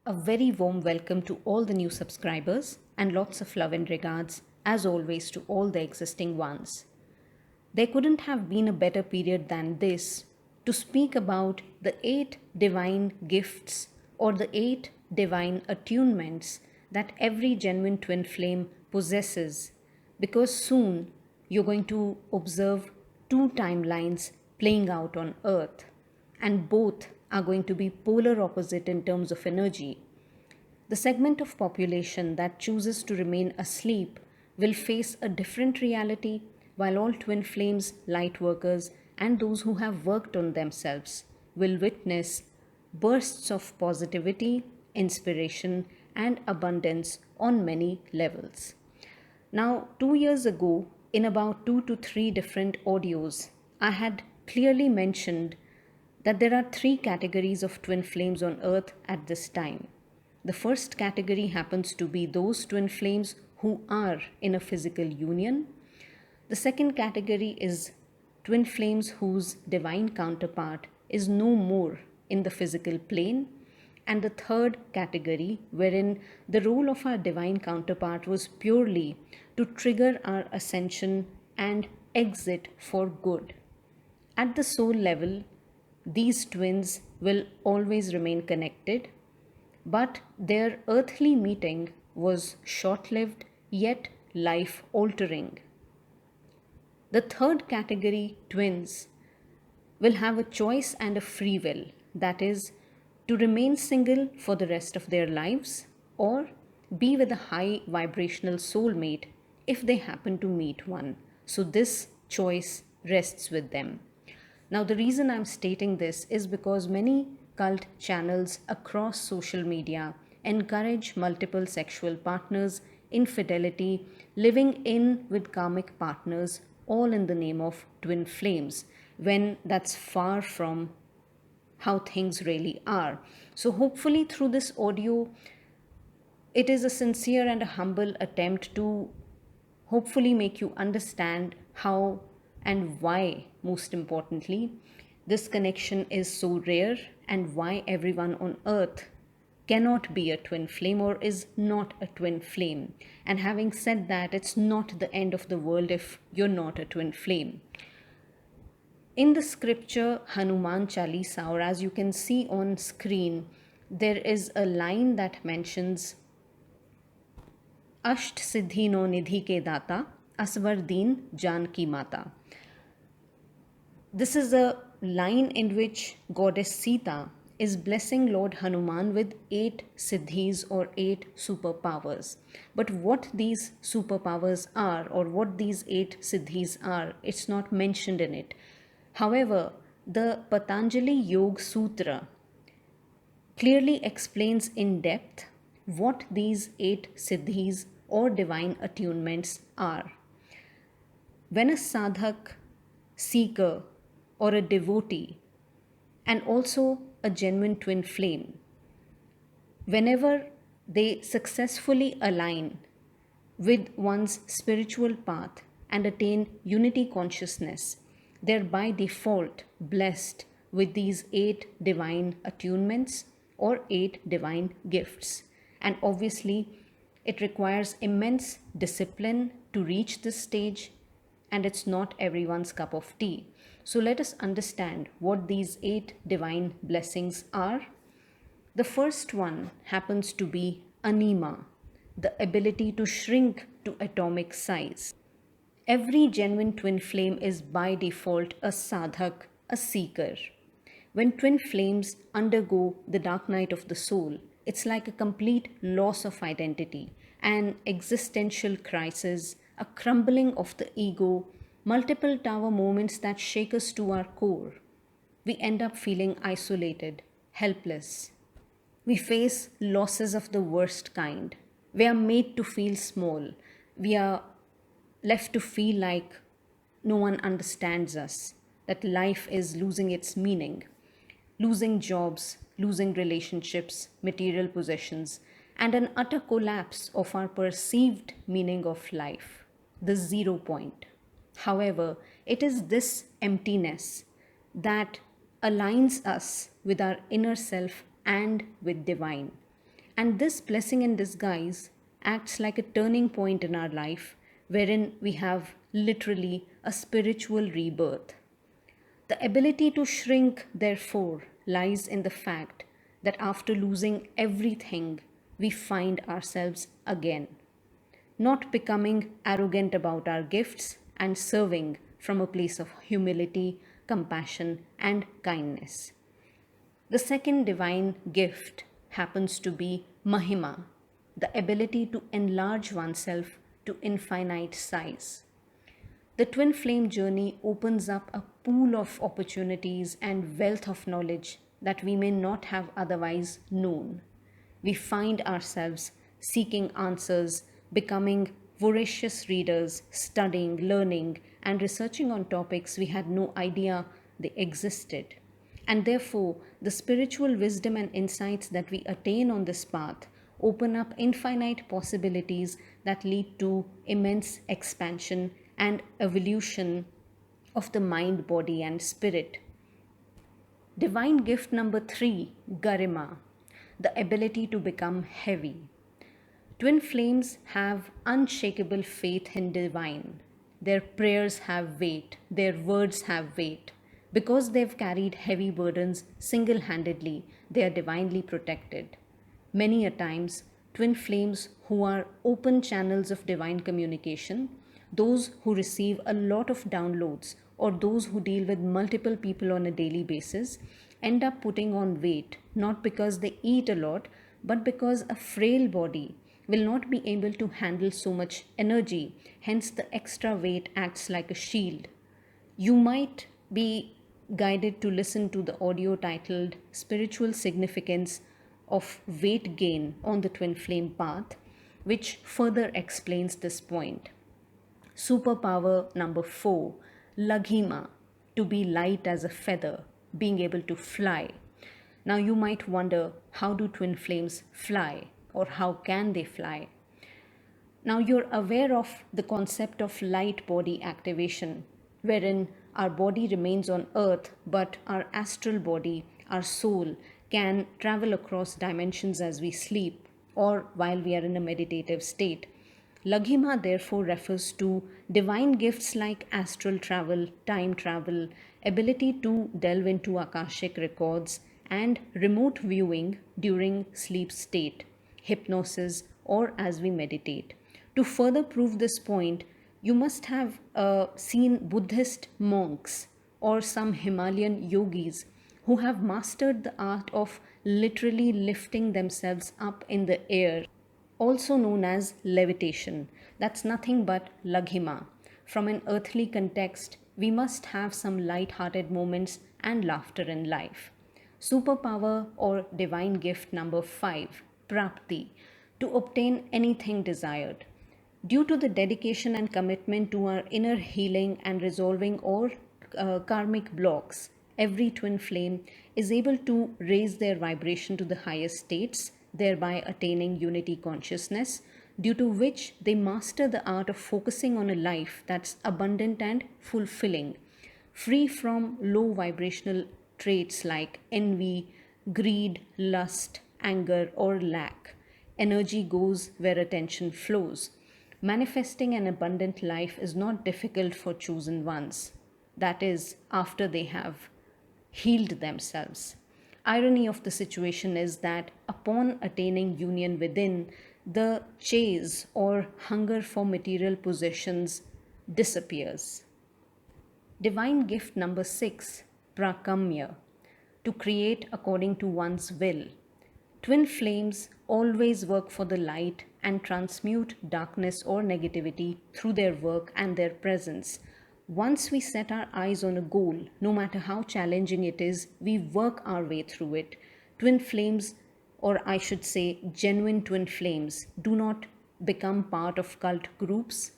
A very warm welcome to all the new subscribers and lots of love and regards, as always, to all the existing ones. There couldn't have been a better period than this to speak about the 8 divine gifts or the 8 divine attunements that every genuine twin flame possesses, because soon you're going to observe 2 timelines playing out on Earth, and both are going to be polar opposite in terms of energy. The segment of population that chooses to remain asleep will face a different reality, while all twin flames, light workers, and those who have worked on themselves will witness bursts of positivity, inspiration, and abundance on many levels. Now, 2 years ago, in about 2 to 3 different audios, I had clearly mentioned that there are 3 categories of twin flames on Earth at this time. The first category happens to be those twin flames who are in a physical union. The second category is twin flames whose divine counterpart is no more in the physical plane. And the third category, wherein the role of our divine counterpart was purely to trigger our ascension and exit for good. At the soul level, these twins will always remain connected, but their earthly meeting was short lived yet life altering. The third category, twins, will have a choice and a free will, that is, to remain single for the rest of their lives or be with a high vibrational soulmate if they happen to meet one. So, this choice rests with them. Now, the reason I'm stating this is because many cult channels across social media encourage multiple sexual partners, infidelity, living in with karmic partners, all in the name of twin flames, when that's far from how things really are. So, hopefully, through this audio, it is a sincere and a humble attempt to hopefully make you understand how and why, most importantly, this connection is so rare and why everyone on earth cannot be a twin flame or is not a twin flame. And having said that, it's not the end of the world if you're not a twin flame. In the scripture Hanuman Chalis, or as you can see on screen, there is a line that mentions Asht Siddhi no Nidhi ke Data, Aswar Deen Janki Mata. This is a line in which Goddess Sita is blessing Lord Hanuman with 8 siddhis or 8 superpowers. But what these superpowers are, or what these 8 siddhis are, it's not mentioned in it. However, the Patanjali Yoga Sutra clearly explains in depth what these 8 siddhis or divine attunements are. When a sadhak, seeker, or a devotee, and also a genuine twin flame, whenever they successfully align with one's spiritual path and attain unity consciousness, they're by default blessed with these 8 divine attunements or 8 divine gifts. And obviously, it requires immense discipline to reach this stage, and it's not everyone's cup of tea. So, let us understand what these 8 divine blessings are. The first one happens to be Anima, the ability to shrink to atomic size. Every genuine twin flame is by default a sadhak, a seeker. When twin flames undergo the dark night of the soul, it's like a complete loss of identity, an existential crisis, a crumbling of the ego, multiple tower moments that shake us to our core. We end up feeling isolated, helpless. We face losses of the worst kind. We are made to feel small. We are left to feel like no one understands us, that life is losing its meaning, losing jobs, losing relationships, material possessions, and an utter collapse of our perceived meaning of life, the 0 point. However, it is this emptiness that aligns us with our inner self and with divine. And this blessing in disguise acts like a turning point in our life wherein we have literally a spiritual rebirth. The ability to shrink, therefore, lies in the fact that after losing everything, we find ourselves again, not becoming arrogant about our gifts and serving from a place of humility, compassion, and kindness. The second divine gift happens to be mahima, the ability to enlarge oneself to infinite size. The twin flame journey opens up a pool of opportunities and wealth of knowledge that we may not have otherwise known. We find ourselves seeking answers, becoming voracious readers, studying, learning, and researching on topics we had no idea they existed. And therefore, the spiritual wisdom and insights that we attain on this path open up infinite possibilities that lead to immense expansion and evolution of the mind, body, and spirit. Divine gift number 3, garima, the ability to become heavy. Twin flames have unshakable faith in divine. Their prayers have weight, their words have weight. Because they've carried heavy burdens single handedly, they are divinely protected. Many a times, twin flames who are open channels of divine communication, those who receive a lot of downloads, or those who deal with multiple people on a daily basis, end up putting on weight, not because they eat a lot, but because a frail body will not be able to handle so much energy. Hence, the extra weight acts like a shield. You might be guided to listen to the audio titled Spiritual Significance of Weight Gain on the Twin Flame Path, which further explains this point. Superpower number 4, Laghima, to be light as a feather, being able to fly. Now you might wonder, how do twin flames fly, or how can they fly? Now you're aware of the concept of light body activation, wherein our body remains on earth, but our astral body, our soul, can travel across dimensions as we sleep or while we are in a meditative state. Laghima therefore refers to divine gifts like astral travel, time travel, ability to delve into Akashic records, and remote viewing during sleep state, hypnosis, or as we meditate. To further prove this point, you must have seen Buddhist monks or some Himalayan yogis who have mastered the art of literally lifting themselves up in the air, also known as levitation. That's nothing but laghima. From an earthly context, we must have some light-hearted moments and laughter in life. Superpower or divine gift number 5, prapti, to obtain anything desired. Due to the dedication and commitment to our inner healing and resolving all karmic blocks, every twin flame is able to raise their vibration to the highest states, thereby attaining unity consciousness, due to which they master the art of focusing on a life that's abundant and fulfilling, free from low vibrational traits like envy, greed, lust, anger, or lack. Energy goes where attention flows. Manifesting an abundant life is not difficult for chosen ones. That is, after they have healed themselves. Irony of the situation is that upon attaining union within, the chase or hunger for material possessions disappears. Divine gift number 6, prakamya, to create according to one's will. Twin flames always work for the light and transmute darkness or negativity through their work and their presence. Once we set our eyes on a goal, no matter how challenging it is, we work our way through it. Twin flames, or I should say genuine twin flames, do not become part of cult groups.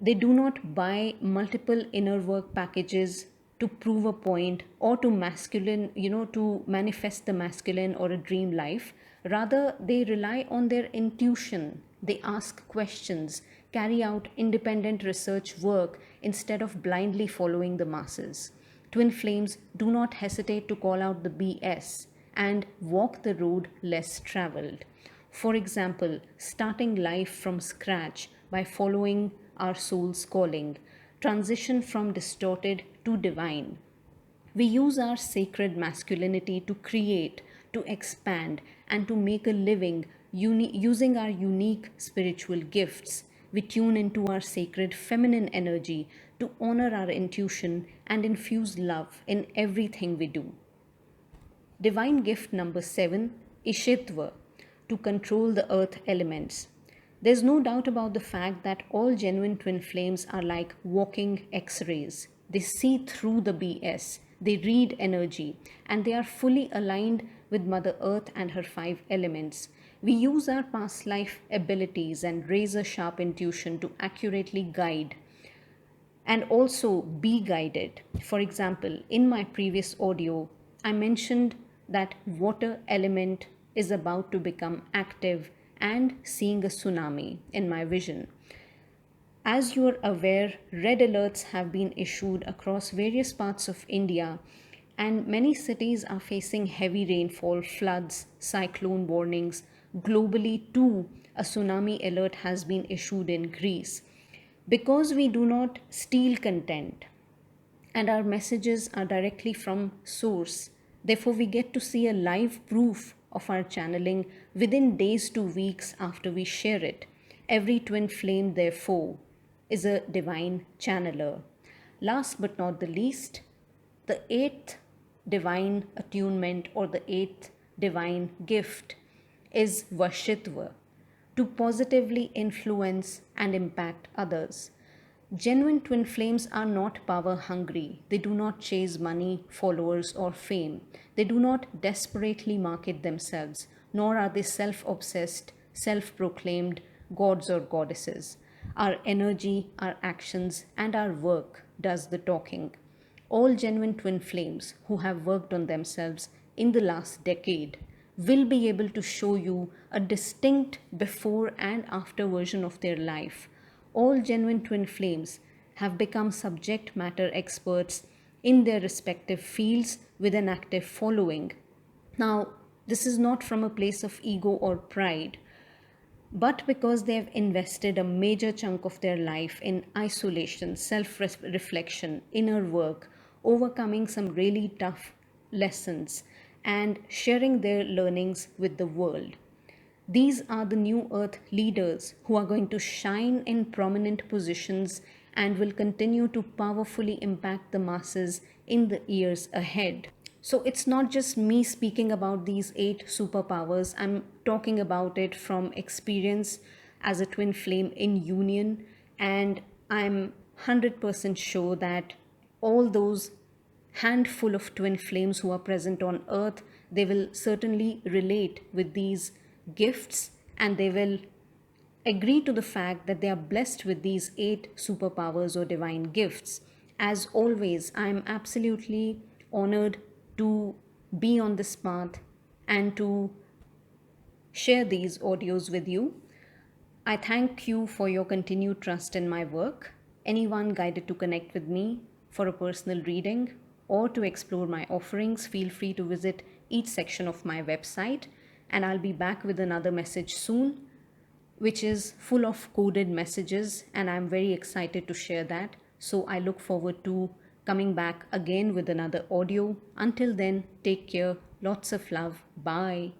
They do not buy multiple inner work packages to prove a point or to to manifest the masculine or a dream life. Rather, they rely on their intuition. They ask questions, carry out independent research work instead of blindly following the masses. Twin flames do not hesitate to call out the BS. and walk the road less traveled. For example, starting life from scratch by following our soul's calling, transition from distorted to divine. We use our sacred masculinity to create, to expand, and to make a living using our unique spiritual gifts. We tune into our sacred feminine energy to honor our intuition and infuse love in everything we do. Divine gift number 7, Ishitva, to control the earth elements. There's no doubt about the fact that all genuine twin flames are like walking x rays. They see through the BS, they read energy, and they are fully aligned with Mother Earth and her 5 elements. We use our past life abilities and razor sharp intuition to accurately guide and also be guided. For example, in my previous audio, I mentioned that water element is about to become active and seeing a tsunami in my vision. As you are aware, red alerts have been issued across various parts of India, and many cities are facing heavy rainfall, floods, cyclone warnings. Globally, too, a tsunami alert has been issued in Greece. Because we do not steal content and our messages are directly from source, therefore we get to see a live proof of our channeling within days to weeks after we share it. Every twin flame, therefore, is a divine channeler. Last but not the least, the 8th divine attunement or the 8th divine gift is Vashitva, to positively influence and impact others. Genuine twin flames are not power hungry. They do not chase money, followers, or fame. They do not desperately market themselves, nor are they self obsessed, self proclaimed gods or goddesses. Our energy, our actions, and our work does the talking. All genuine twin flames who have worked on themselves in the last decade will be able to show you a distinct before and after version of their life. All genuine twin flames have become subject matter experts in their respective fields with an active following. Now, this is not from a place of ego or pride, but because they have invested a major chunk of their life in isolation, self reflection, inner work, overcoming some really tough lessons, and sharing their learnings with the world. These are the new earth leaders who are going to shine in prominent positions and will continue to powerfully impact the masses in the years ahead. So it's not just me speaking about these 8 superpowers. I'm talking about it from experience as a twin flame in union, and I'm 100% sure that all those handful of twin flames who are present on earth, they will certainly relate with these gifts, and they will agree to the fact that they are blessed with these 8 superpowers or divine gifts. As always, I am absolutely honored to be on this path and to share these audios with you. I thank you for your continued trust in my work. Anyone guided to connect with me for a personal reading or to explore my offerings, feel free to visit each section of my website, and I'll be back with another message soon, which is full of coded messages, and I'm very excited to share that. So I look forward to coming back again with another audio. Until then, take care. Lots of love. Bye.